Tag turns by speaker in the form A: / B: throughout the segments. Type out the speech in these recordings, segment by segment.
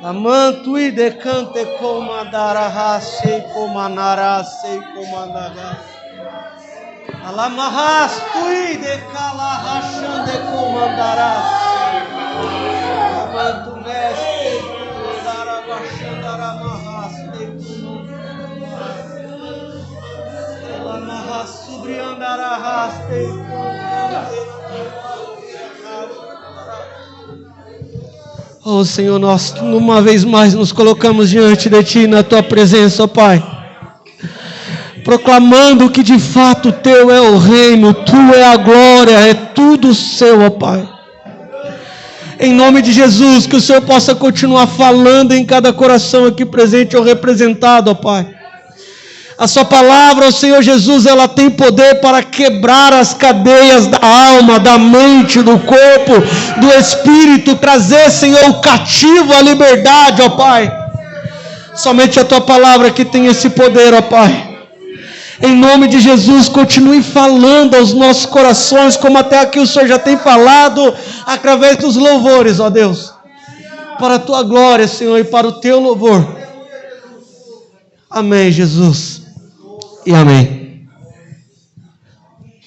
A: Amantui decante comandará, sei comandará, sei comandará. Alamarras tui decala de comandará. Amantu mestre dará baixandará marraste. Alamarras subriandará raste. Oh Senhor, nós uma vez mais nos colocamos diante de Ti, na Tua presença, ó Pai, proclamando que de fato Teu é o reino, Tu é a glória, é tudo Seu, ó Pai. Em nome de Jesus, que o Senhor possa continuar falando em cada coração aqui presente ou representado, ó Pai. A Sua palavra, ó Senhor Jesus, ela tem poder para quebrar as cadeias da alma, da mente, do corpo, do espírito, trazer, Senhor, o cativo à liberdade, ó Pai. Somente a Tua palavra que tem esse poder, ó Pai. Em nome de Jesus, continue falando aos nossos corações, como até aqui o Senhor já tem falado, através dos louvores, ó Deus. Para a Tua glória, Senhor, e para o Teu louvor. Amém, Jesus. E amém.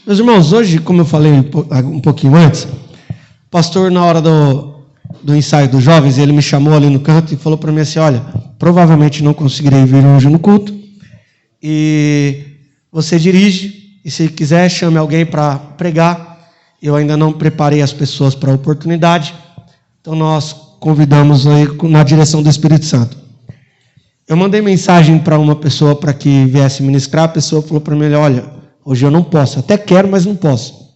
A: Meus irmãos, hoje, como eu falei um pouquinho antes, o pastor, na hora do ensaio dos jovens, ele me chamou ali no canto e falou para mim assim: olha, provavelmente não conseguirei vir hoje no culto, e você dirige, e se quiser, chame alguém para pregar. Eu ainda não preparei as pessoas para a oportunidade, então nós convidamos aí na direção do Espírito Santo. Eu mandei mensagem para uma pessoa para que viesse ministrar. A pessoa falou para mim: olha, hoje eu não posso, até quero, mas não posso.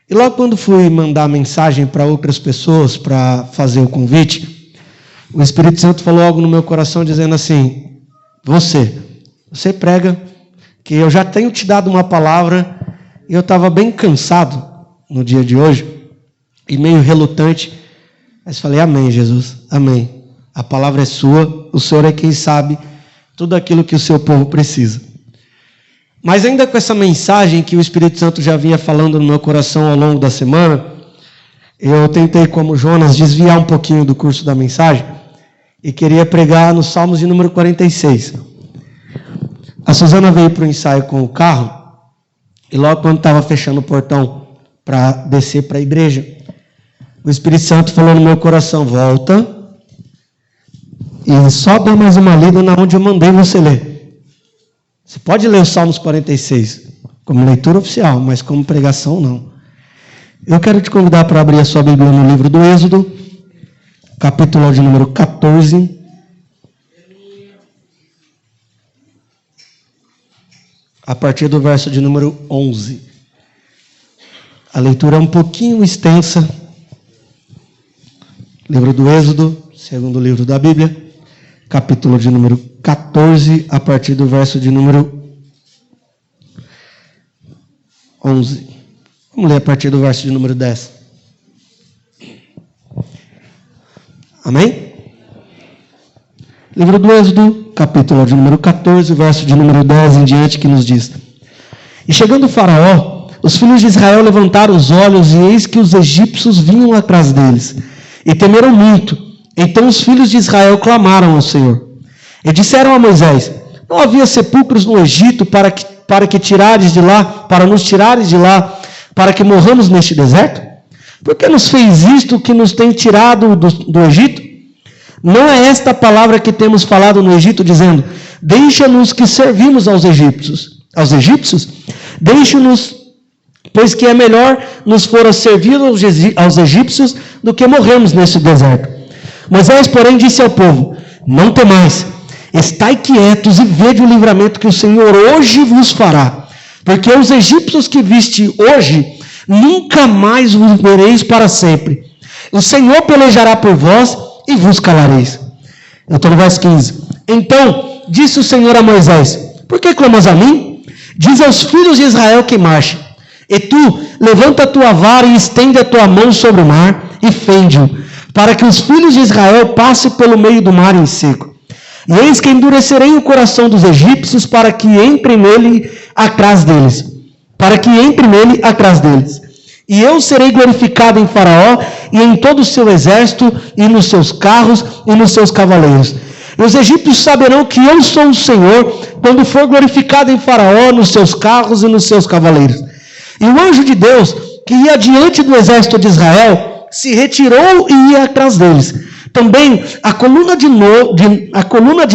A: E logo quando fui mandar mensagem para outras pessoas para fazer o convite, o Espírito Santo falou algo no meu coração dizendo assim: você prega, que eu já tenho te dado uma palavra, e eu estava bem cansado no dia de hoje, e meio relutante, mas falei: amém, Jesus, amém. A palavra é sua, o Senhor é quem sabe tudo aquilo que o seu povo precisa. Mas ainda com essa mensagem que o Espírito Santo já vinha falando no meu coração ao longo da semana, eu tentei, como Jonas, desviar um pouquinho do curso da mensagem e queria pregar no Salmos de número 46. A Suzana veio para o ensaio com o carro e logo quando estava fechando o portão para descer para a igreja, o Espírito Santo falou no meu coração: volta e só dá mais uma lida na onde eu mandei você ler. Você pode ler o Salmos 46 como leitura oficial, mas como pregação não. Eu quero te convidar para abrir a sua Bíblia no livro do Êxodo, capítulo de número 14. A partir do verso de número 11. A leitura é um pouquinho extensa. Livro do Êxodo, segundo livro da Bíblia, capítulo de número 14, a partir do verso de número 11. Vamos ler a partir do verso de número 10. Amém? Livro do Êxodo, capítulo de número 14, verso de número 10 em diante, que nos diz: E chegando o Faraó, os filhos de Israel levantaram os olhos, e eis que os egípcios vinham atrás deles, e temeram muito. Então os filhos de Israel clamaram ao Senhor. E disseram a Moisés: não havia sepulcros no Egito para que tirares de lá, para nos tirares de lá, para que morramos neste deserto? Por que nos fez isto que nos tem tirado do Egito? Não é esta a palavra que temos falado no Egito, dizendo: deixa-nos que servimos aos egípcios. Deixa-nos, pois que é melhor nos fora servir aos egípcios do que morrermos neste deserto. Moisés, porém, disse ao povo: não temais, estai quietos e vede o livramento que o Senhor hoje vos fará. Porque os egípcios que viste hoje, nunca mais vos vereis para sempre. O Senhor pelejará por vós e vos calareis. Eu estou no verso 15. Então disse o Senhor a Moisés: por que clamas a mim? Diz aos filhos de Israel que marchem. E tu, levanta a tua vara e estende a tua mão sobre o mar e fende-o, para que os filhos de Israel passem pelo meio do mar em seco. E eis que endurecerei o coração dos egípcios para que entrem nele atrás deles. E eu serei glorificado em Faraó, e em todo o seu exército, e nos seus carros, e nos seus cavaleiros. E os egípcios saberão que eu sou o Senhor, quando for glorificado em Faraó, nos seus carros e nos seus cavaleiros. E o anjo de Deus, que ia diante do exército de Israel, se retirou e ia atrás deles. Também a coluna de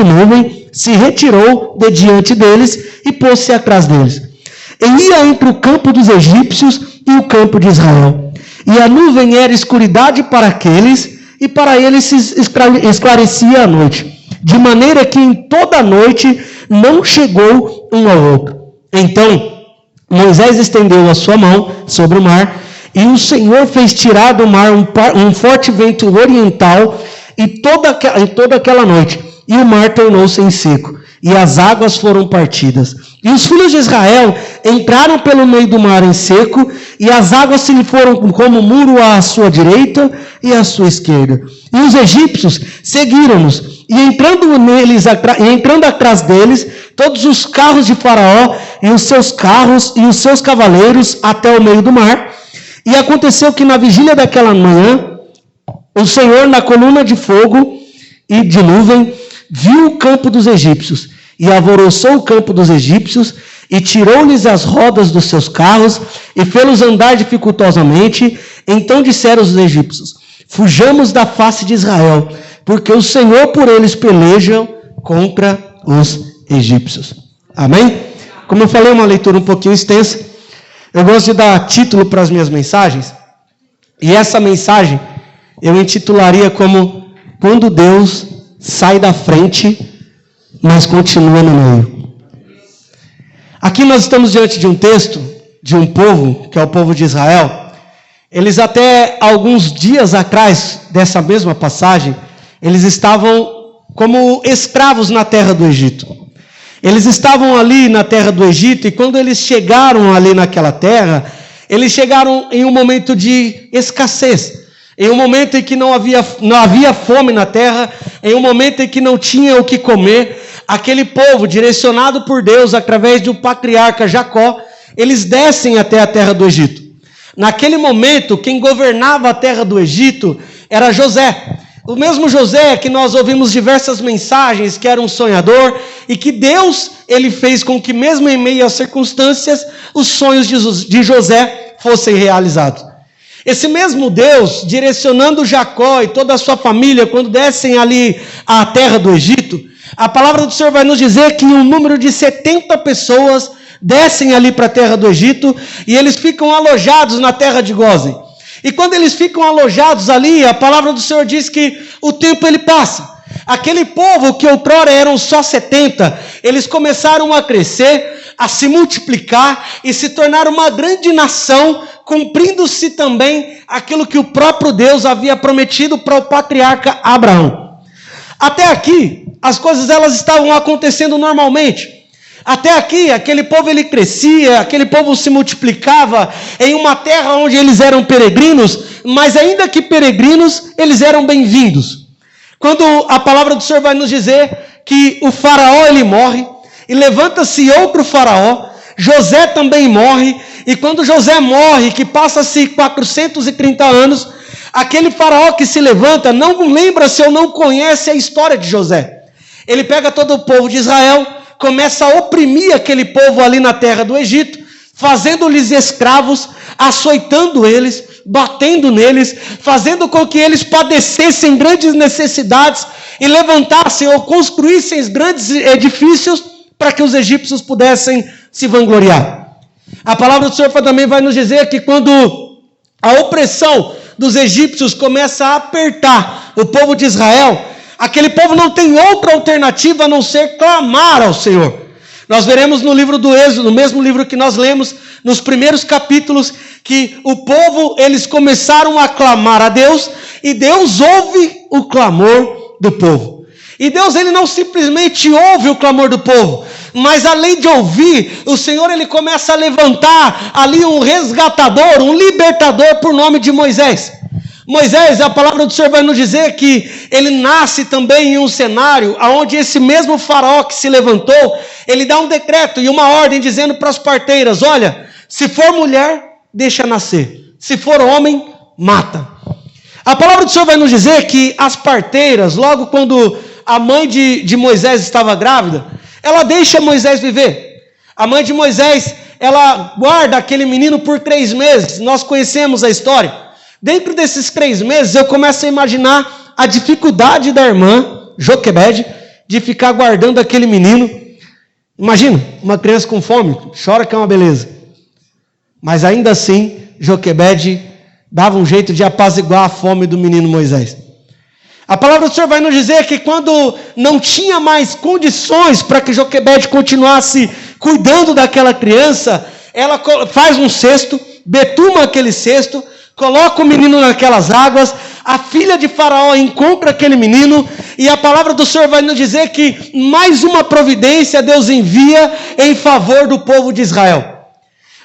A: nuvem se retirou de diante deles e pôs-se atrás deles. E ia entre o campo dos egípcios e o campo de Israel. E a nuvem era escuridade para aqueles, e para eles se esclarecia a noite. De maneira que em toda a noite não chegou um ao outro. Então Moisés estendeu a sua mão sobre o mar, e o Senhor fez tirar do mar um forte vento oriental, e toda aquela noite, e o mar tornou-se em seco, e as águas foram partidas. E os filhos de Israel entraram pelo meio do mar em seco, e as águas se lhe foram como muro à sua direita e à sua esquerda. E os egípcios seguiram-nos, e entrando atrás deles, todos os carros de Faraó, e os seus carros e os seus cavaleiros, até o meio do mar. E aconteceu que na vigília daquela manhã, o Senhor, na coluna de fogo e de nuvem, viu o campo dos egípcios, e alvoroçou o campo dos egípcios, e tirou-lhes as rodas dos seus carros, e fê-los andar dificultosamente. Então disseram os egípcios: fujamos da face de Israel, porque o Senhor por eles peleja contra os egípcios. Amém? Como eu falei, uma leitura um pouquinho extensa. Eu gosto de dar título para as minhas mensagens, e essa mensagem eu intitularia como: quando Deus sai da frente, mas continua no meio. Aqui nós estamos diante de um texto de um povo, que é o povo de Israel. Eles até alguns dias atrás dessa mesma passagem, eles estavam como escravos na terra do Egito. Eles estavam ali na terra do Egito, e quando eles chegaram ali naquela terra, eles chegaram em um momento de escassez, em um momento em que não havia fome na terra, em um momento em que não tinha o que comer. Aquele povo, direcionado por Deus através do patriarca Jacó, eles descem até a terra do Egito. Naquele momento, quem governava a terra do Egito era José. O mesmo José que nós ouvimos diversas mensagens, que era um sonhador, e que Deus, ele fez com que mesmo em meio às circunstâncias, os sonhos de José fossem realizados. Esse mesmo Deus, direcionando Jacó e toda a sua família, quando descem ali à terra do Egito, a palavra do Senhor vai nos dizer que um número de 70 pessoas descem ali para a terra do Egito, e eles ficam alojados na terra de Gósen. E quando eles ficam alojados ali, a palavra do Senhor diz que o tempo ele passa. Aquele povo que outrora eram só 70, eles começaram a crescer, a se multiplicar e se tornar uma grande nação, cumprindo-se também aquilo que o próprio Deus havia prometido para o patriarca Abraão. Até aqui, as coisas elas estavam acontecendo normalmente. Até aqui, aquele povo ele crescia, aquele povo se multiplicava em uma terra onde eles eram peregrinos, mas ainda que peregrinos, eles eram bem-vindos. Quando a palavra do Senhor vai nos dizer que o faraó ele morre, e levanta-se outro faraó, José também morre, e quando José morre, que passa-se 430 anos, aquele faraó que se levanta não lembra-se ou não conhece a história de José. Ele pega todo o povo de Israel, começa a oprimir aquele povo ali na terra do Egito, fazendo-lhes escravos, açoitando eles, batendo neles, fazendo com que eles padecessem grandes necessidades e levantassem ou construíssem grandes edifícios para que os egípcios pudessem se vangloriar. A palavra do Senhor também vai nos dizer que quando a opressão dos egípcios começa a apertar o povo de Israel, aquele povo não tem outra alternativa a não ser clamar ao Senhor. Nós veremos no livro do Êxodo, no mesmo livro que nós lemos, nos primeiros capítulos, que o povo, eles começaram a clamar a Deus, e Deus ouve o clamor do povo. E Deus, ele não simplesmente ouve o clamor do povo, mas além de ouvir, o Senhor, ele começa a levantar ali um resgatador, um libertador por nome de Moisés. Moisés, a palavra do Senhor vai nos dizer que ele nasce também em um cenário onde esse mesmo faraó que se levantou, ele dá um decreto e uma ordem dizendo para as parteiras: olha, se for mulher, deixa nascer, se for homem, mata. A palavra do Senhor vai nos dizer que as parteiras, logo quando a mãe de Moisés estava grávida, ela deixa Moisés viver. A mãe de Moisés, ela guarda aquele menino por 3 meses. Nós conhecemos a história. Dentro desses 3 meses, eu começo a imaginar a dificuldade da irmã, Joquebede, de ficar guardando aquele menino. Imagina, uma criança com fome, chora que é uma beleza. Mas ainda assim, Joquebede dava um jeito de apaziguar a fome do menino Moisés. A palavra do Senhor vai nos dizer que quando não tinha mais condições para que Joquebede continuasse cuidando daquela criança, ela faz um cesto, betuma aquele cesto, coloca o menino naquelas águas, a filha de Faraó encontra aquele menino, e a palavra do Senhor vai nos dizer que mais uma providência Deus envia em favor do povo de Israel.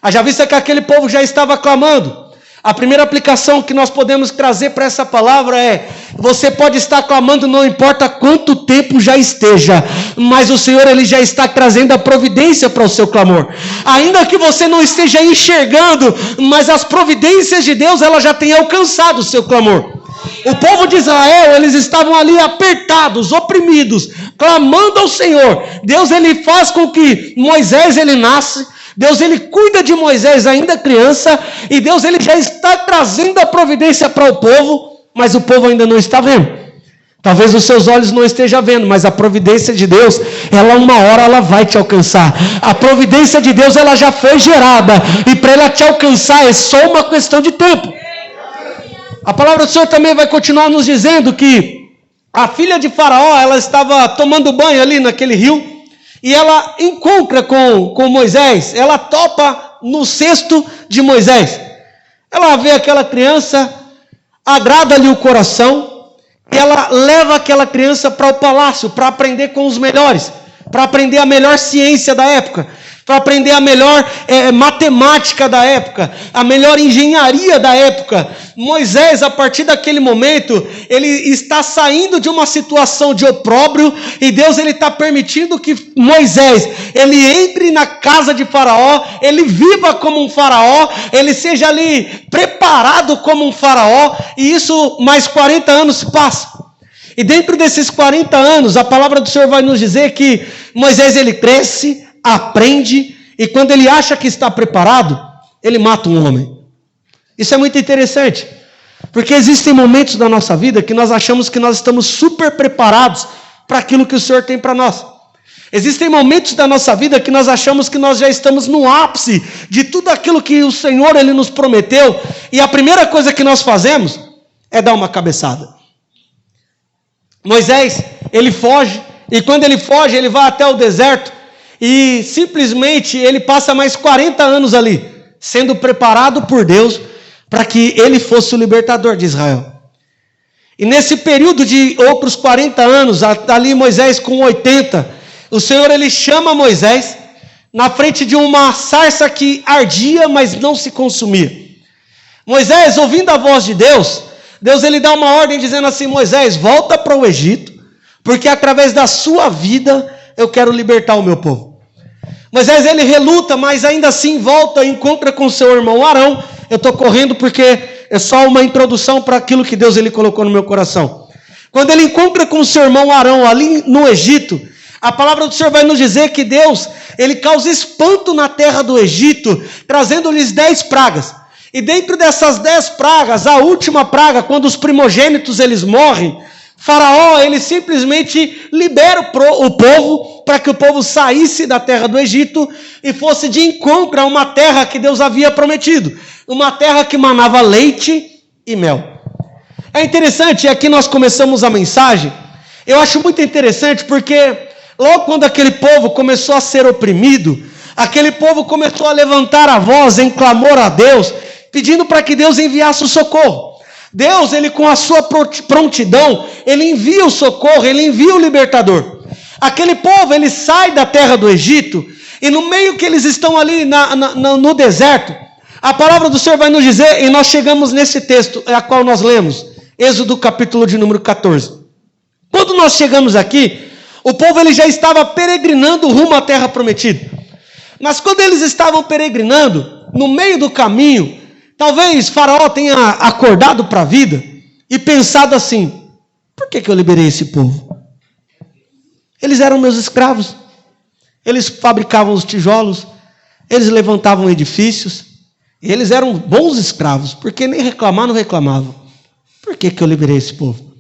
A: Haja vista que aquele povo já estava clamando. A primeira aplicação que nós podemos trazer para essa palavra é: você pode estar clamando, não importa quanto tempo já esteja, mas o Senhor ele já está trazendo a providência para o seu clamor. Ainda que você não esteja enxergando, mas as providências de Deus ela já tem alcançado o seu clamor. O povo de Israel, eles estavam ali apertados, oprimidos, clamando ao Senhor. Deus ele faz com que Moisés ele nasce. Deus ele cuida de Moisés ainda criança, e Deus ele já está trazendo a providência para o povo, mas o povo ainda não está vendo. Talvez os seus olhos não estejam vendo, mas a providência de Deus, ela uma hora ela vai te alcançar. A providência de Deus ela já foi gerada, e para ela te alcançar é só uma questão de tempo. A palavra do Senhor também vai continuar nos dizendo que a filha de Faraó, ela estava tomando banho ali naquele rio, e ela encontra com Moisés, ela topa no cesto de Moisés. Ela vê aquela criança, agrada-lhe o coração, e ela leva aquela criança para o palácio, para aprender com os melhores, para aprender a melhor ciência da época, para aprender a melhor matemática da época, a melhor engenharia da época. Moisés, a partir daquele momento, ele está saindo de uma situação de opróbrio, e Deus ele está permitindo que Moisés, ele entre na casa de Faraó, ele viva como um faraó, ele seja ali preparado como um faraó, e isso mais 40 anos se passa. E dentro desses 40 anos, a palavra do Senhor vai nos dizer que Moisés ele cresce, aprende, e quando ele acha que está preparado, ele mata um homem. Isso é muito interessante, porque existem momentos da nossa vida que nós achamos que nós estamos super preparados para aquilo que o Senhor tem para nós. Existem momentos da nossa vida que nós achamos que nós já estamos no ápice de tudo aquilo que o Senhor ele nos prometeu, e a primeira coisa que nós fazemos é dar uma cabeçada. Moisés, ele foge, e quando ele foge, ele vai até o deserto, e simplesmente ele passa mais 40 anos ali, sendo preparado por Deus para que ele fosse o libertador de Israel. E nesse período de outros 40 anos, ali Moisés com 80, o Senhor ele chama Moisés na frente de uma sarça que ardia, mas não se consumia. Moisés, ouvindo a voz de Deus, Deus ele dá uma ordem dizendo assim: Moisés, volta para o Egito, porque através da sua vida eu quero libertar o meu povo. Moisés ele reluta, mas ainda assim volta, encontra com seu irmão Arão. Eu estou correndo porque é só uma introdução para aquilo que Deus ele colocou no meu coração. Quando ele encontra com seu irmão Arão ali no Egito, a palavra do Senhor vai nos dizer que Deus ele causa espanto na terra do Egito, trazendo-lhes 10 pragas. E dentro dessas 10 pragas, a última praga, quando os primogênitos eles morrem, Faraó, ele simplesmente libera o povo para que o povo saísse da terra do Egito e fosse de encontro a uma terra que Deus havia prometido, uma terra que manava leite e mel. É interessante, aqui nós começamos a mensagem, eu acho muito interessante porque logo quando aquele povo começou a ser oprimido, aquele povo começou a levantar a voz em clamor a Deus, pedindo para que Deus enviasse o socorro. Deus, ele com a sua prontidão, ele envia o socorro, ele envia o libertador. Aquele povo, ele sai da terra do Egito, e no meio que eles estão ali no deserto, a palavra do Senhor vai nos dizer, e nós chegamos nesse texto, a qual nós lemos, Êxodo capítulo de número 14. Quando nós chegamos aqui, o povo ele já estava peregrinando rumo à terra prometida. Mas quando eles estavam peregrinando, no meio do caminho, talvez Faraó tenha acordado para a vida e pensado assim: por que eu liberei esse povo? Eles eram meus escravos. Eles fabricavam os tijolos, eles levantavam edifícios, eles eram bons escravos, porque nem reclamar não reclamavam. Por que eu liberei esse povo?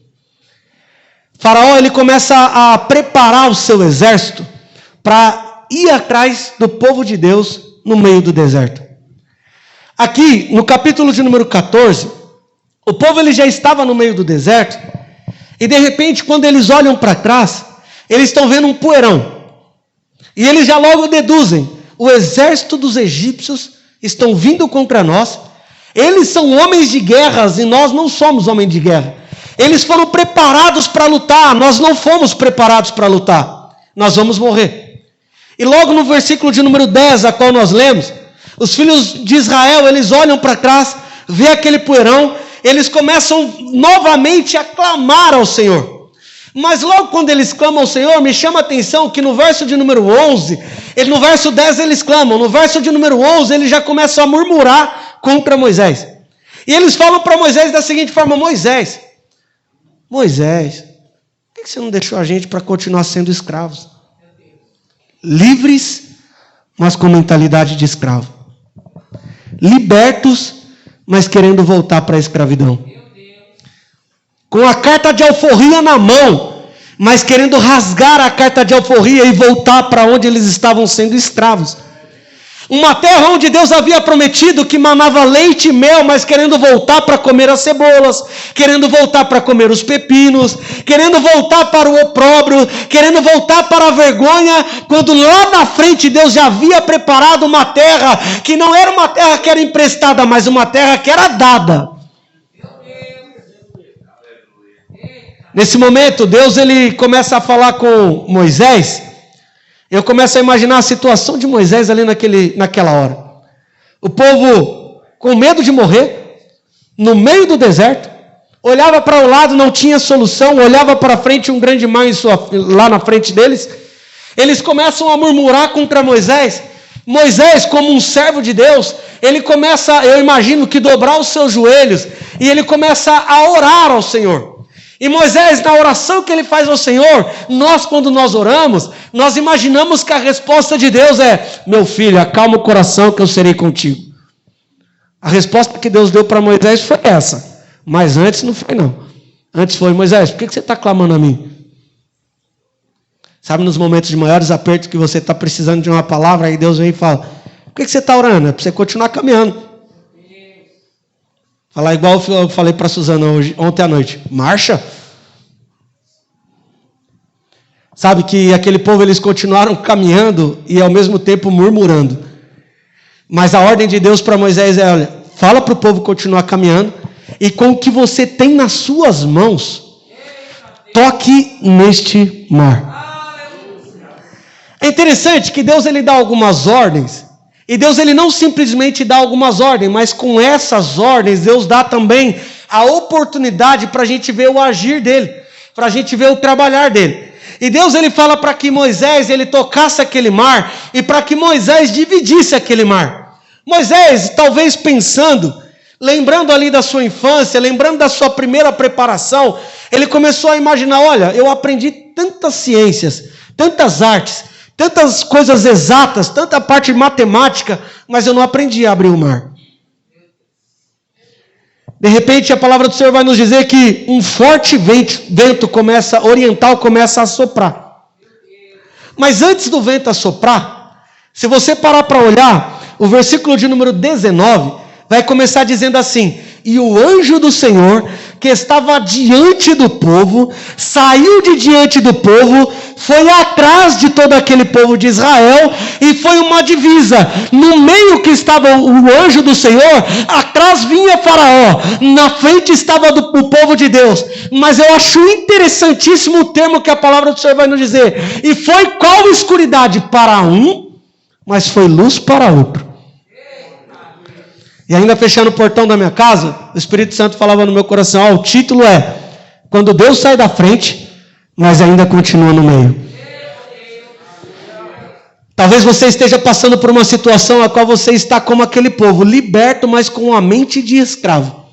A: Faraó, ele começa a preparar o seu exército para ir atrás do povo de Deus no meio do deserto. Aqui, no capítulo de número 14, o povo ele já estava no meio do deserto, e de repente, quando eles olham para trás, eles estão vendo um poeirão. E eles já logo deduzem: o exército dos egípcios estão vindo contra nós. Eles são homens de guerras e nós não somos homens de guerra. Eles foram preparados para lutar, nós não fomos preparados para lutar. Nós vamos morrer. E logo no versículo de número 10, a qual nós lemos, os filhos de Israel, eles olham para trás, vê aquele poeirão, eles começam novamente a clamar ao Senhor. Mas logo quando eles clamam ao Senhor, me chama a atenção que no verso de número 11, no verso 10 eles clamam, no verso de número 11 eles já começam a murmurar contra Moisés. E eles falam para Moisés da seguinte forma: Moisés, por que você não deixou a gente para continuar sendo escravos? Livres, mas com mentalidade de escravo. Libertos, mas querendo voltar para a escravidão. Com a carta de alforria na mão, mas querendo rasgar a carta de alforria e voltar para onde eles estavam sendo escravos. Uma terra onde Deus havia prometido que manava leite e mel, mas querendo voltar para comer as cebolas, querendo voltar para comer os pepinos, querendo voltar para o opróbrio, querendo voltar para a vergonha, quando lá na frente Deus já havia preparado uma terra que não era uma terra que era emprestada, mas uma terra que era dada. Nesse momento, Deus ele começa a falar com Moisés. Eu começo a imaginar a situação de Moisés ali naquela hora. O povo com medo de morrer, no meio do deserto, olhava para o lado, não tinha solução, olhava para frente, um grande mar lá na frente deles. Eles começam a murmurar contra Moisés. Moisés, como um servo de Deus, ele começa, eu imagino que dobrar os seus joelhos, e ele começa a orar ao Senhor. E Moisés, na oração que ele faz ao Senhor, quando nós oramos, nós imaginamos que a resposta de Deus é: meu filho, acalma o coração que eu serei contigo. A resposta que Deus deu para Moisés foi essa. Mas antes não foi não. Antes foi: Moisés, por que você está clamando a mim? Sabe, nos momentos de maiores apertos que você está precisando de uma palavra, aí Deus vem e fala: por que você está orando? É para você continuar caminhando. Falar igual eu falei para a Suzana ontem à noite: marcha. Sabe que aquele povo, eles continuaram caminhando e ao mesmo tempo murmurando. Mas a ordem de Deus para Moisés é: olha, fala para o povo continuar caminhando, e com o que você tem nas suas mãos, toque neste mar. É interessante que Deus ele dá algumas ordens. E Deus ele não simplesmente dá algumas ordens, mas com essas ordens Deus dá também a oportunidade para a gente ver o agir dele, para a gente ver o trabalhar dele. E Deus ele fala para que Moisés ele tocasse aquele mar e para que Moisés dividisse aquele mar. Moisés, talvez pensando, lembrando ali da sua infância, lembrando da sua primeira preparação, ele começou a imaginar: olha, eu aprendi tantas ciências, tantas artes, tantas coisas exatas, tanta parte matemática, mas eu não aprendi a abrir o mar. De repente a palavra do Senhor vai nos dizer que um forte vento oriental começa a soprar. Mas antes do vento assoprar, se você parar para olhar, o versículo de número 19 vai começar dizendo assim: e o anjo do Senhor, que estava diante do povo, saiu de diante do povo, foi atrás de todo aquele povo de Israel, e foi uma divisa. No meio que estava o anjo do Senhor, atrás vinha Faraó, na frente estava o povo de Deus. Mas eu acho interessantíssimo o termo que a palavra do Senhor vai nos dizer: e foi qual escuridade para um, mas foi luz para outro. E ainda fechando o portão da minha casa, o Espírito Santo falava no meu coração: o título é: quando Deus sai da frente, mas ainda continua no meio. Talvez você esteja passando por uma situação a qual você está como aquele povo, liberto, mas com a mente de escravo.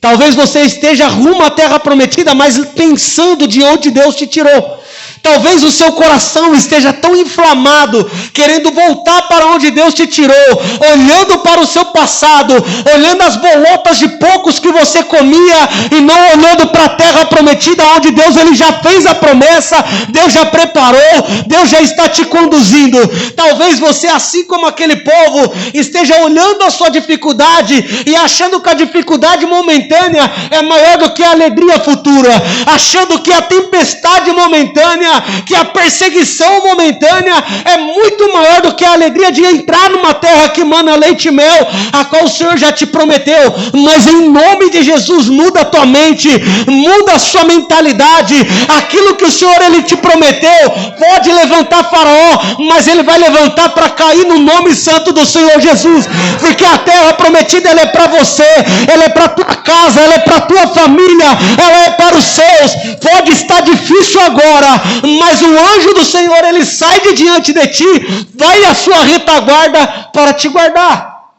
A: Talvez você esteja rumo à terra prometida, mas pensando de onde Deus te tirou. Talvez o seu coração esteja tão inflamado, querendo voltar para onde Deus te tirou, olhando para o seu passado, olhando as bolotas de poucos que você comia e não olhando para a terra prometida, onde Deus ele já fez a promessa, Deus já preparou, Deus já está te conduzindo. Talvez você, assim como aquele povo, esteja olhando a sua dificuldade e achando que a dificuldade momentânea é maior do que a alegria futura, achando que a tempestade momentânea, que a perseguição momentânea é muito maior do que a alegria de entrar numa terra que mana leite e mel, a qual o Senhor já te prometeu. Mas em nome de Jesus, muda a tua mente, muda a sua mentalidade. Aquilo que o Senhor ele te prometeu, pode levantar Faraó, mas ele vai levantar para cair no nome santo do Senhor Jesus, porque a terra prometida ela é para você, ela é para tua casa, ela é para tua família, ela é para os seus. Pode estar difícil agora, mas o anjo do Senhor, ele sai de diante de ti, vai à sua retaguarda para te guardar.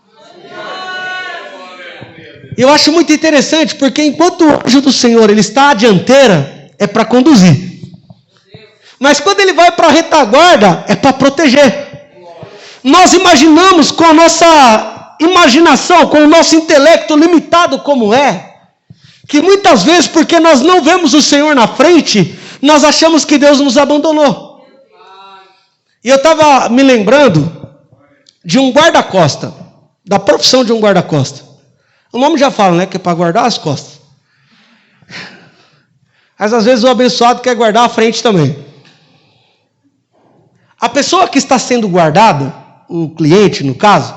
A: Eu acho muito interessante, porque enquanto o anjo do Senhor, ele está à dianteira, é para conduzir. Mas quando ele vai para a retaguarda, é para proteger. Nós imaginamos com a nossa imaginação, com o nosso intelecto limitado como é, que muitas vezes, porque nós não vemos o Senhor na frente, nós achamos que Deus nos abandonou. E eu estava me lembrando de um guarda-costa, da profissão de um guarda-costa. O nome já fala, né, que é para guardar as costas. Mas às vezes o abençoado quer guardar a frente também. A pessoa que está sendo guardada, o cliente no caso,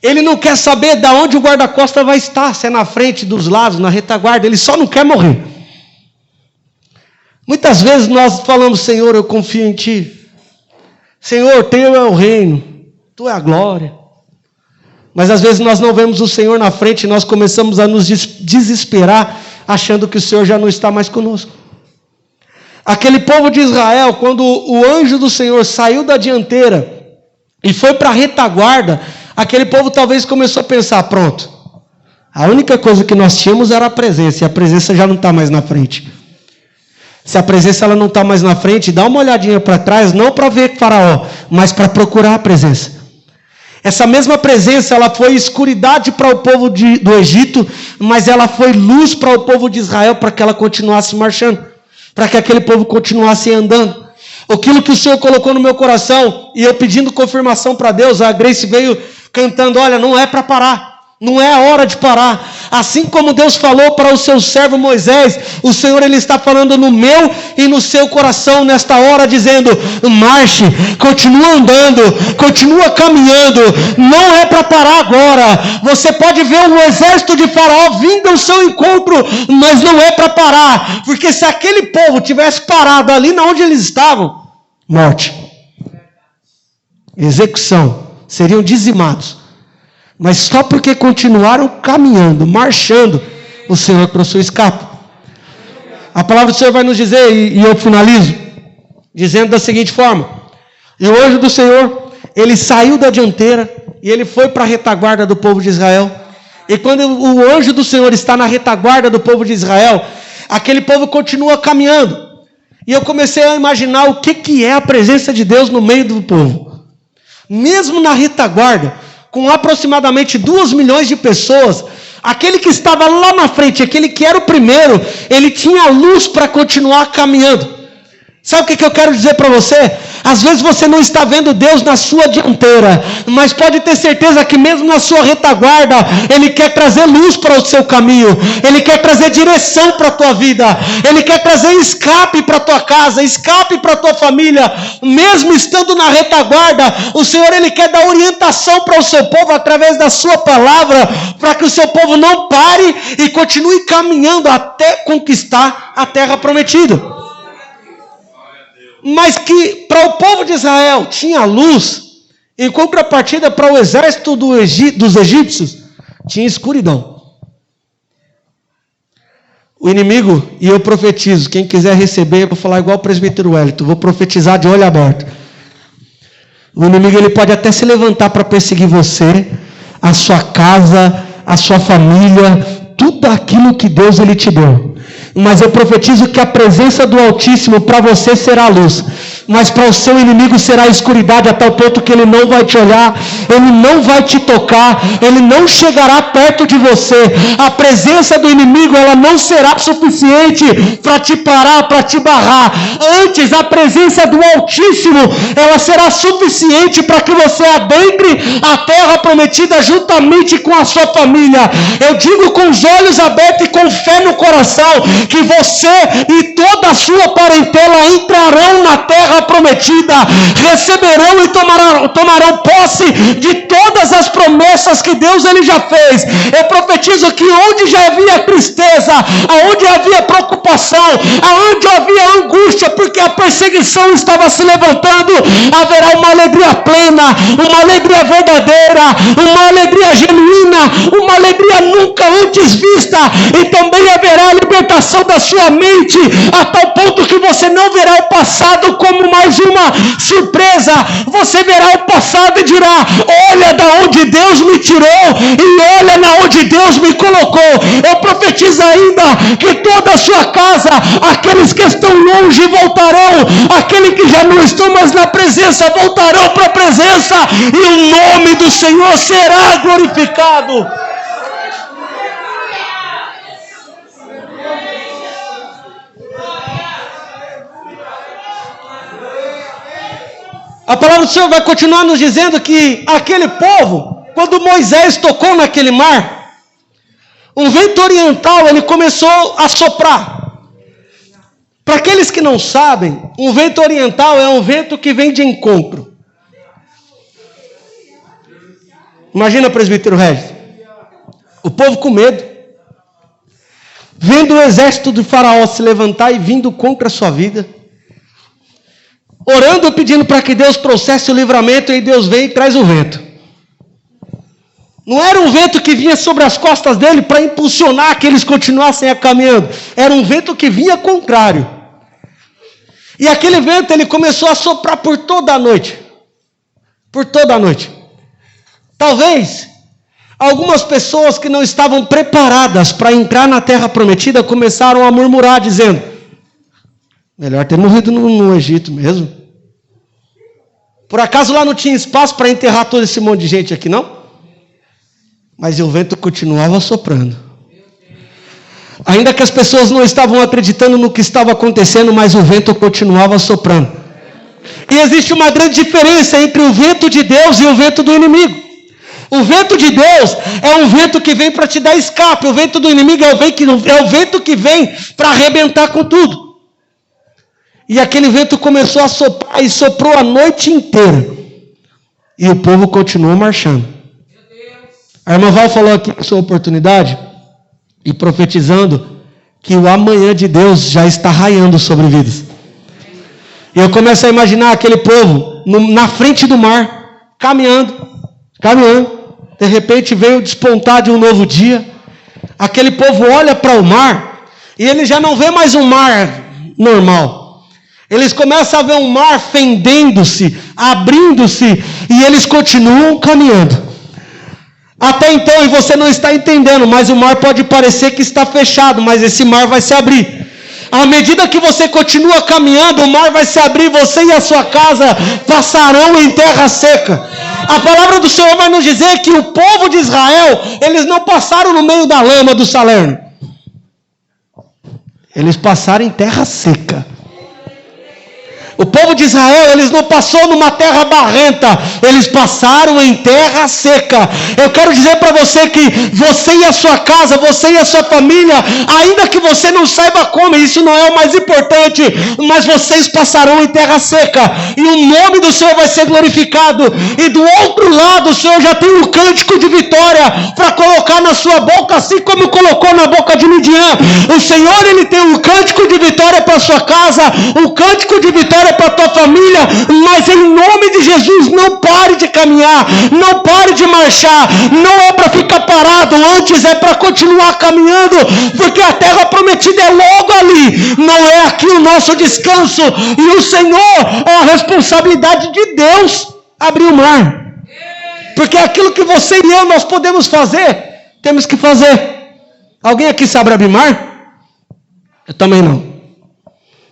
A: ele não quer saber de onde o guarda-costa vai estar, se é na frente, dos lados, na retaguarda, ele só não quer morrer. Muitas vezes nós falamos, Senhor, eu confio em Ti. Senhor, Teu é o reino, Tu é a glória. Mas às vezes nós não vemos o Senhor na frente e nós começamos a nos desesperar, achando que o Senhor já não está mais conosco. Aquele povo de Israel, quando o anjo do Senhor saiu da dianteira e foi para a retaguarda, aquele povo talvez começou a pensar, pronto, a única coisa que nós tínhamos era a presença, e a presença já não está mais na frente. Se a presença ela não está mais na frente, dá uma olhadinha para trás, não para ver Faraó, mas para procurar a presença. Essa mesma presença, ela foi escuridade para o povo do Egito, mas ela foi luz para o povo de Israel, para que ela continuasse marchando, para que aquele povo continuasse andando. Aquilo que o Senhor colocou no meu coração, e eu pedindo confirmação para Deus, a Grace veio cantando, olha, não é para parar. Não é a hora de parar. Assim como Deus falou para o seu servo Moisés, o Senhor ele está falando no meu e no seu coração nesta hora, dizendo, marche, continua andando, continua caminhando, não é para parar agora. Você pode ver o exército de Faraó vindo ao seu encontro, mas não é para parar, porque se aquele povo tivesse parado ali onde eles estavam, morte, execução, seriam dizimados. Mas só porque continuaram caminhando, marchando, o Senhor trouxe o escape. A palavra do Senhor vai nos dizer, e eu finalizo, dizendo da seguinte forma, e o anjo do Senhor, ele saiu da dianteira, e ele foi para a retaguarda do povo de Israel, e quando o anjo do Senhor está na retaguarda do povo de Israel, aquele povo continua caminhando, e eu comecei a imaginar o que é a presença de Deus no meio do povo, mesmo na retaguarda, com aproximadamente 2 milhões de pessoas, aquele que estava lá na frente, aquele que era o primeiro, ele tinha luz para continuar caminhando. Sabe o que eu quero dizer para você? Às vezes você não está vendo Deus na sua dianteira, mas pode ter certeza que mesmo na sua retaguarda, Ele quer trazer luz para o seu caminho, Ele quer trazer direção para a tua vida, Ele quer trazer escape para a tua casa, escape para a tua família. Mesmo estando na retaguarda, o Senhor Ele quer dar orientação para o seu povo através da sua palavra, para que o seu povo não pare e continue caminhando até conquistar a terra prometida. Mas que para o povo de Israel tinha luz, em contrapartida para o exército dos egípcios, tinha escuridão. O inimigo, e eu profetizo, quem quiser receber, eu vou falar igual o presbítero Wellington, vou profetizar de olho aberto. O inimigo ele pode até se levantar para perseguir você, a sua casa, a sua família, tudo aquilo que Deus ele te deu. Mas eu profetizo que a presença do Altíssimo para você será a luz, mas para o seu inimigo será a escuridade, a tal ponto que ele não vai te olhar, ele não vai te tocar, ele não chegará perto de você. A presença do inimigo, ela não será suficiente para te parar, para te barrar. Antes, a presença do Altíssimo, ela será suficiente para que você adentre a terra prometida juntamente com a sua família. Eu digo com os olhos abertos e com fé no coração, que você e toda a sua parentela entrarão na terra prometida, receberão e tomarão posse de todas as promessas que Deus ele já fez. Eu profetizo que onde já havia tristeza, aonde havia preocupação, aonde havia angústia, porque a perseguição estava se levantando, haverá uma alegria plena, uma alegria verdadeira, uma alegria genuína, uma alegria nunca antes vista, e também haverá a libertação da sua mente, a tal ponto que você não verá o passado como mais uma surpresa. Você verá o passado e dirá: olha da onde Deus me tirou e olha na onde Deus me colocou. Eu profetizo ainda que toda a sua casa, aqueles que estão longe voltarão, aqueles que já não estão mais na presença voltarão para a presença, e o nome do Senhor será glorificado. A palavra do Senhor vai continuar nos dizendo que aquele povo, quando Moisés tocou naquele mar, um vento oriental ele começou a soprar. Para aqueles que não sabem, um vento oriental é um vento que vem de encontro. Imagina, presbítero Regis, o povo com medo, vendo o exército de Faraó se levantar e vindo contra a sua vida, orando, pedindo para que Deus trouxesse o livramento, e Deus vem e traz o vento. Não era um vento que vinha sobre as costas dele para impulsionar que eles continuassem caminhando. Era um vento que vinha contrário. E aquele vento ele começou a soprar por toda a noite. Por toda a noite. Talvez algumas pessoas que não estavam preparadas para entrar na terra prometida começaram a murmurar, dizendo: melhor ter morrido no Egito mesmo. Por acaso lá não tinha espaço para enterrar todo esse monte de gente aqui, não? Mas o vento continuava soprando. Ainda que as pessoas não estavam acreditando no que estava acontecendo, mas o vento continuava soprando. E existe uma grande diferença entre o vento de Deus e o vento do inimigo. O vento de Deus é um vento que vem para te dar escape. O vento do inimigo é o vento que vem para arrebentar com tudo. E aquele vento começou a soprar e soprou a noite inteira. E o povo continuou marchando. A irmã Val falou aqui na sua oportunidade e profetizando que o amanhã de Deus já está raiando sobre vidas. E eu começo a imaginar aquele povo na frente do mar, caminhando. De repente veio despontar de um novo dia. Aquele povo olha para o mar e ele já não vê mais um mar normal. Eles começam a ver um mar fendendo-se, abrindo-se, e eles continuam caminhando. Até então, e você não está entendendo, mas o mar pode parecer que está fechado, mas esse mar vai se abrir. À medida que você continua caminhando, o mar vai se abrir, você e a sua casa passarão em terra seca. A palavra do Senhor vai nos dizer que o povo de Israel, eles não passaram no meio da lama do Salerno. Eles passaram em terra seca. O povo de Israel, eles não passaram numa terra barrenta, eles passaram em terra seca. Eu quero dizer para você que você e a sua casa, você e a sua família, ainda que você não saiba como, isso não é o mais importante, mas vocês passarão em terra seca, e o nome do Senhor vai ser glorificado. E do outro lado, o Senhor já tem um cântico de vitória para colocar na sua boca, assim como colocou na boca de Midian. O Senhor, ele tem um cântico de vitória para a sua casa, um cântico de vitória para a tua família, mas em nome de Jesus, não pare de caminhar, não pare de marchar, não é para ficar parado, antes é para continuar caminhando, porque a terra prometida é logo ali, não é aqui o nosso descanso, e o Senhor, é a responsabilidade de Deus abrir o mar, porque aquilo que você e eu nós podemos fazer, temos que fazer. Alguém aqui sabe abrir mar? Eu também não.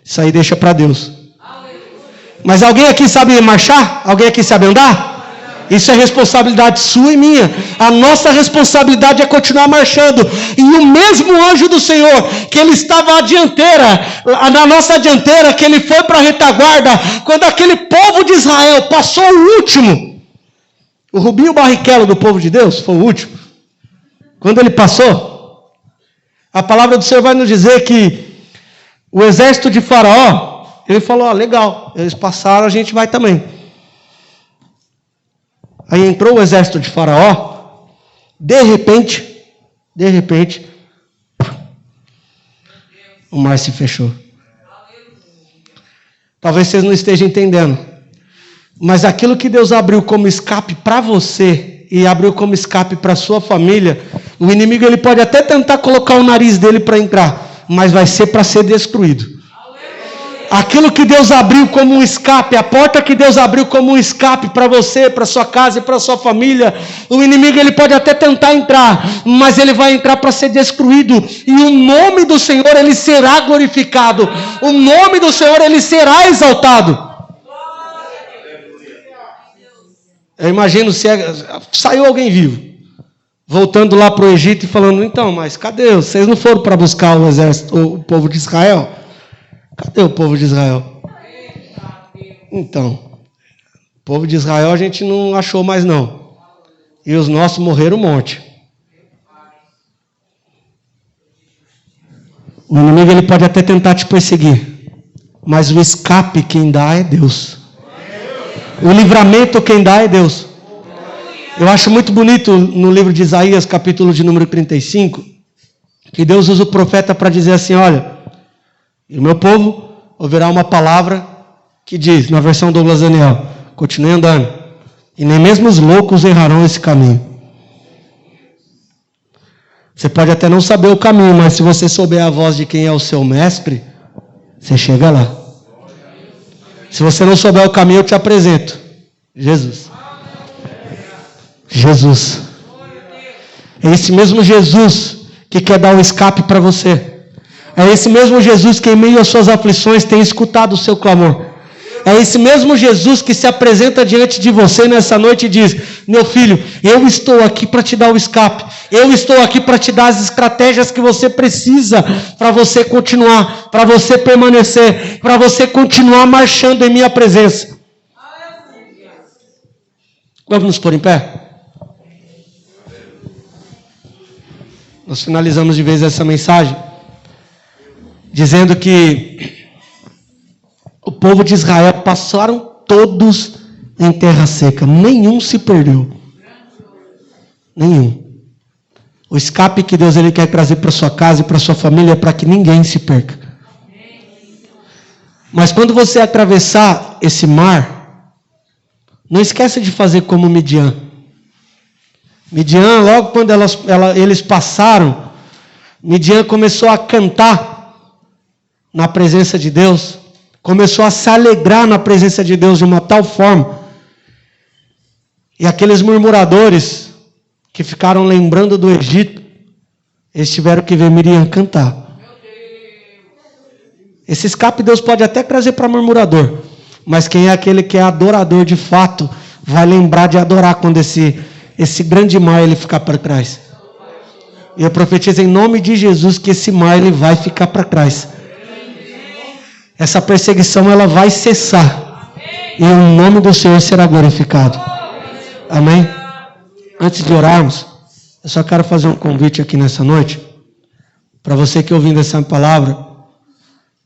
A: Isso aí deixa para Deus. Mas alguém aqui sabe marchar? Alguém aqui sabe andar? Isso é responsabilidade sua e minha. A nossa responsabilidade é continuar marchando. E o mesmo anjo do Senhor, que ele estava à dianteira, na nossa dianteira, que ele foi para a retaguarda, quando aquele povo de Israel passou o último, o Rubinho Barrichello do povo de Deus foi o último. Quando ele passou, a palavra do Senhor vai nos dizer que o exército de Faraó, ele falou, legal, eles passaram, a gente vai também. Aí entrou o exército de Faraó, de repente, o mar se fechou. Talvez vocês não estejam entendendo, mas aquilo que Deus abriu como escape para você e abriu como escape para sua família, o inimigo ele pode até tentar colocar o nariz dele para entrar, mas vai ser para ser destruído. Aquilo que Deus abriu como um escape, a porta que Deus abriu como um escape para você, para sua casa e para sua família, o inimigo ele pode até tentar entrar, mas ele vai entrar para ser destruído, e o nome do Senhor ele será glorificado, o nome do Senhor ele será exaltado. Eu imagino se saiu alguém vivo, voltando lá para o Egito e falando, então, mas cadê? Vocês não foram para buscar o exército, o povo de Israel? Cadê o povo de Israel? Então, o povo de Israel a gente não achou mais não. E os nossos morreram um monte. O inimigo ele pode até tentar te perseguir, mas o escape quem dá é Deus. O livramento quem dá é Deus. Eu acho muito bonito no livro de Isaías, capítulo de número 35, que Deus usa o profeta para dizer assim, olha, e o meu povo ouvirá uma palavra que diz, na versão Douglas Daniel, continue andando, e nem mesmo os loucos errarão esse caminho. Você pode até não saber o caminho, mas se você souber a voz de quem é o seu mestre, você chega lá. Se você não souber o caminho, eu te apresento. Jesus. Jesus. É esse mesmo Jesus que quer dar um escape para você. É esse mesmo Jesus que em meio às suas aflições tem escutado o seu clamor. É esse mesmo Jesus que se apresenta diante de você nessa noite e diz, meu filho, eu estou aqui para te dar o escape. Eu estou aqui para te dar as estratégias que você precisa para você continuar, para você permanecer, para você continuar marchando em minha presença. Vamos nos pôr em pé? Nós finalizamos de vez essa mensagem dizendo que o povo de Israel passaram todos em terra seca. Nenhum se perdeu. Nenhum. O escape que Deus ele quer trazer para sua casa e para sua família é para que ninguém se perca. Mas quando você atravessar esse mar, não esqueça de fazer como Midian. Midian, logo quando eles passaram, Midian começou a cantar na presença de Deus, começou a se alegrar na presença de Deus de uma tal forma, e aqueles murmuradores que ficaram lembrando do Egito, eles tiveram que ver Miriam cantar. Esse escape Deus pode até trazer para murmurador, mas quem é aquele que é adorador de fato, vai lembrar de adorar quando esse grande mar ele ficar para trás. E eu profetizo em nome de Jesus que esse mar ele vai ficar para trás. Essa perseguição ela vai cessar. E o nome do Senhor será glorificado. Amém? Antes de orarmos, eu só quero fazer um convite aqui nessa noite. Para você que ouvindo essa palavra,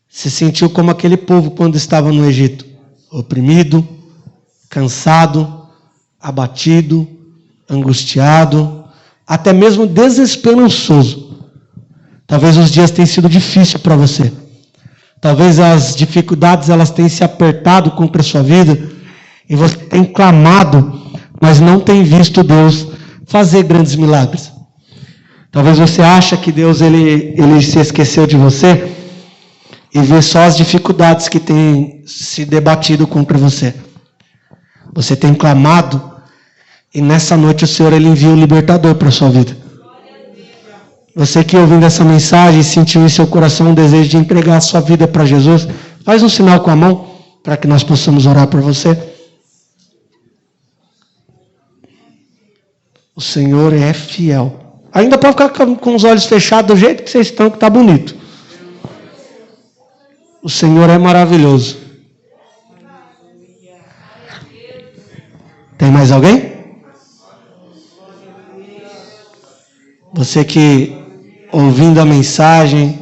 A: se sentiu como aquele povo quando estava no Egito. Oprimido, cansado, abatido, angustiado, até mesmo desesperançoso. Talvez os dias tenham sido difíceis para você. Talvez as dificuldades elas tenham se apertado contra a sua vida e você tem clamado, mas não tem visto Deus fazer grandes milagres. Talvez você ache que Deus ele se esqueceu de você e vê só as dificuldades que têm se debatido contra você. Você tem clamado e nessa noite o Senhor ele envia o libertador para a sua vida. Você que ouvindo essa mensagem sentiu em seu coração um desejo de entregar a sua vida para Jesus, faz um sinal com a mão para que nós possamos orar por você. O Senhor é fiel. Ainda pode ficar com os olhos fechados do jeito que vocês estão, que está bonito. O Senhor é maravilhoso. Tem mais alguém? Você que, ouvindo a mensagem,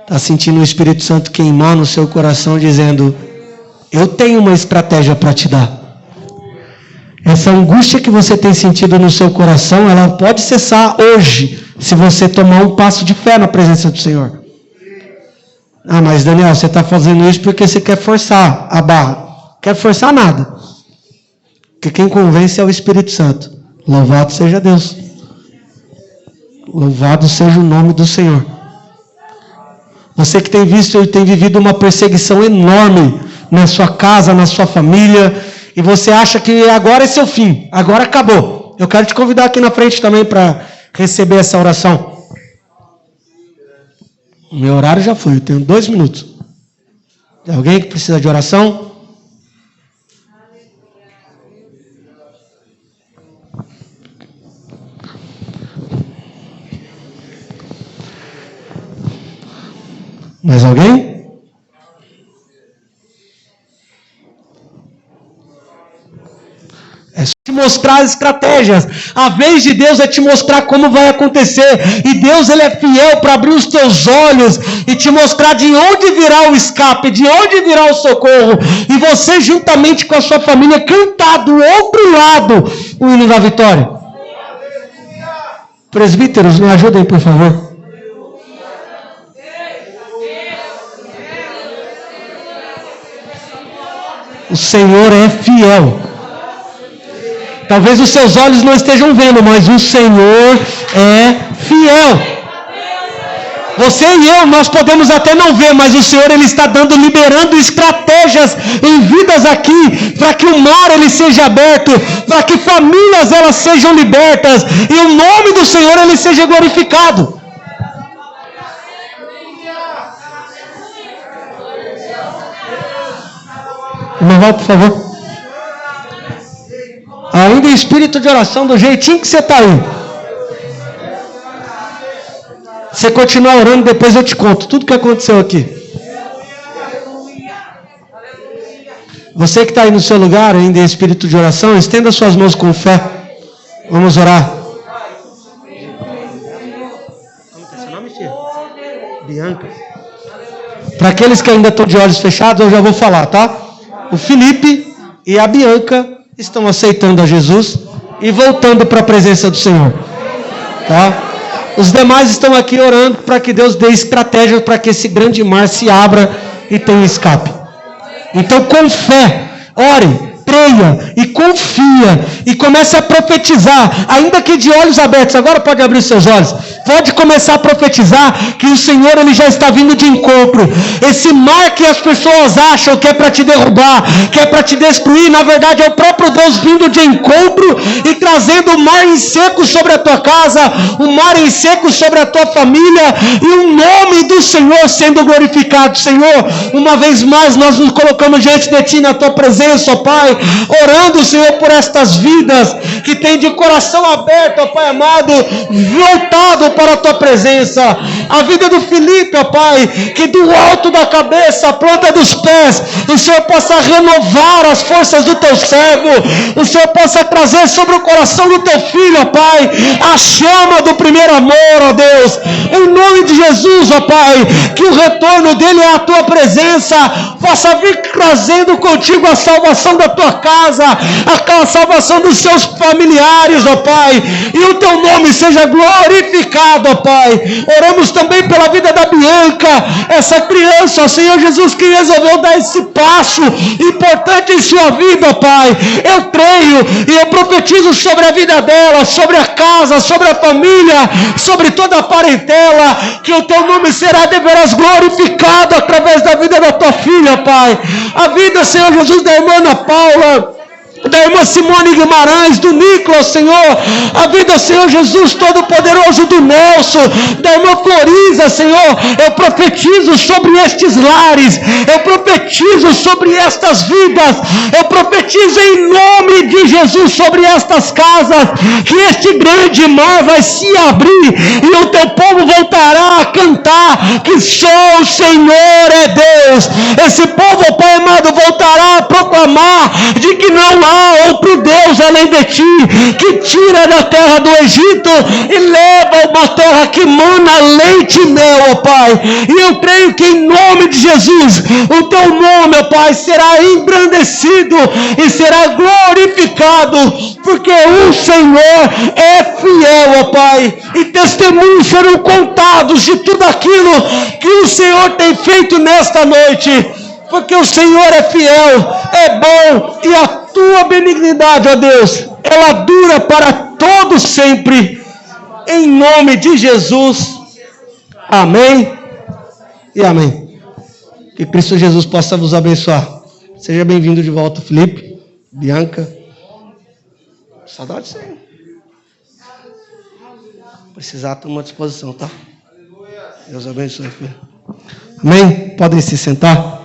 A: está sentindo o Espírito Santo queimar no seu coração, dizendo: eu tenho uma estratégia para te dar. Essa angústia que você tem sentido no seu coração, ela pode cessar hoje, se você tomar um passo de fé na presença do Senhor. Ah, mas Daniel, você está fazendo isso porque você quer forçar a barra. Quer forçar nada. Porque quem convence é o Espírito Santo. Louvado seja Deus. Louvado seja o nome do Senhor. Você que tem visto e tem vivido uma perseguição enorme na sua casa, na sua família, e você acha que agora é seu fim, agora acabou. Eu quero te convidar aqui na frente também para receber essa oração. O meu horário já foi, eu tenho 2 minutos. Tem alguém que precisa de oração? Mais alguém? É só te mostrar as estratégias. A vez de Deus é te mostrar como vai acontecer. E Deus, Ele é fiel para abrir os teus olhos e te mostrar de onde virá o escape, de onde virá o socorro. E você, juntamente com a sua família, cantar do outro lado o hino da vitória. Presbíteros, me ajudem, por favor. O Senhor é fiel. Talvez os seus olhos não estejam vendo, mas o Senhor é fiel. Você e eu, nós podemos até não ver, mas o Senhor, Ele está liberando estratégias em vidas aqui, para que o mar ele seja aberto, para que famílias elas sejam libertas, e o nome do Senhor ele seja glorificado. Irmão, por favor. Ainda em espírito de oração, do jeitinho que você está aí. Você continuar orando, depois eu te conto tudo o que aconteceu aqui. Você que está aí no seu lugar, ainda em espírito de oração, estenda suas mãos com fé. Vamos orar. Como é seu nome, filha? Bianca. Para aqueles que ainda estão de olhos fechados, eu já vou falar, tá? O Felipe e a Bianca estão aceitando a Jesus e voltando para a presença do Senhor. Tá? Os demais estão aqui orando para que Deus dê estratégia para que esse grande mar se abra e tenha escape. Então, com fé, ore, creia e confia e comece a profetizar, ainda que de olhos abertos. Agora pode abrir os seus olhos. Pode começar a profetizar que o Senhor ele já está vindo de encontro. Esse mar que as pessoas acham que é para te derrubar, que é para te destruir, na verdade é o próprio Deus vindo de encontro e trazendo o mar em seco sobre a tua casa, o mar em seco sobre a tua família e o nome do Senhor sendo glorificado. Senhor, uma vez mais nós nos colocamos diante de Ti na Tua presença, ó Pai, orando, Senhor, por estas vidas que têm de coração aberto, ó Pai amado, voltado para a Tua presença. A vida do Felipe, ó Pai, que do alto da cabeça, a planta dos pés, o Senhor possa renovar as forças do Teu servo, o Senhor possa trazer sobre o coração do Teu filho, ó Pai, a chama do primeiro amor, ó Deus, em nome de Jesus, ó Pai, que o retorno dele à Tua presença possa vir trazendo contigo a salvação da Tua casa, a salvação dos seus familiares, ó Pai, e o Teu nome seja glorificado, ó Pai. Oramos também pela vida da Bianca, essa criança, ó Senhor Jesus, que resolveu dar esse passo importante em sua vida, ó Pai. Eu creio e eu profetizo sobre a vida dela, sobre a casa, sobre a família, sobre toda a parentela, que o Teu nome será deveras glorificado através da vida da Tua filha, Pai. A vida, Senhor Jesus, da irmã Ana Paula, da irmã Simone Guimarães, do Nicolas, Senhor, a vida, Senhor Jesus Todo-Poderoso, do Nelson, da irmã Floriza, Senhor, eu profetizo sobre estes lares, eu profetizo sobre estas vidas, eu profetizo em nome de Jesus sobre estas casas, que este grande mar vai se abrir, e o teu povo voltará a cantar, que só o Senhor é Deus. Esse povo, Pai amado, voltará a proclamar de que não há outro Deus além de ti, que tira da terra do Egito e leva uma terra que mana leite e mel, ó Pai. E eu creio que em nome de Jesus, o teu nome, ó Pai, será engrandecido e será glorificado, porque o Senhor é fiel, ó Pai, e testemunhos serão contados de tudo aquilo que o Senhor tem feito nesta noite, porque o Senhor é fiel, é bom, e a tua benignidade, ó Deus, ela dura para todo sempre, em nome de Jesus, amém e amém. Que Cristo Jesus possa vos abençoar. Seja bem-vindo de volta, Felipe, Bianca. Saudade de você. Precisar, estou à disposição, tá? Deus abençoe, filho. Amém? Podem se sentar.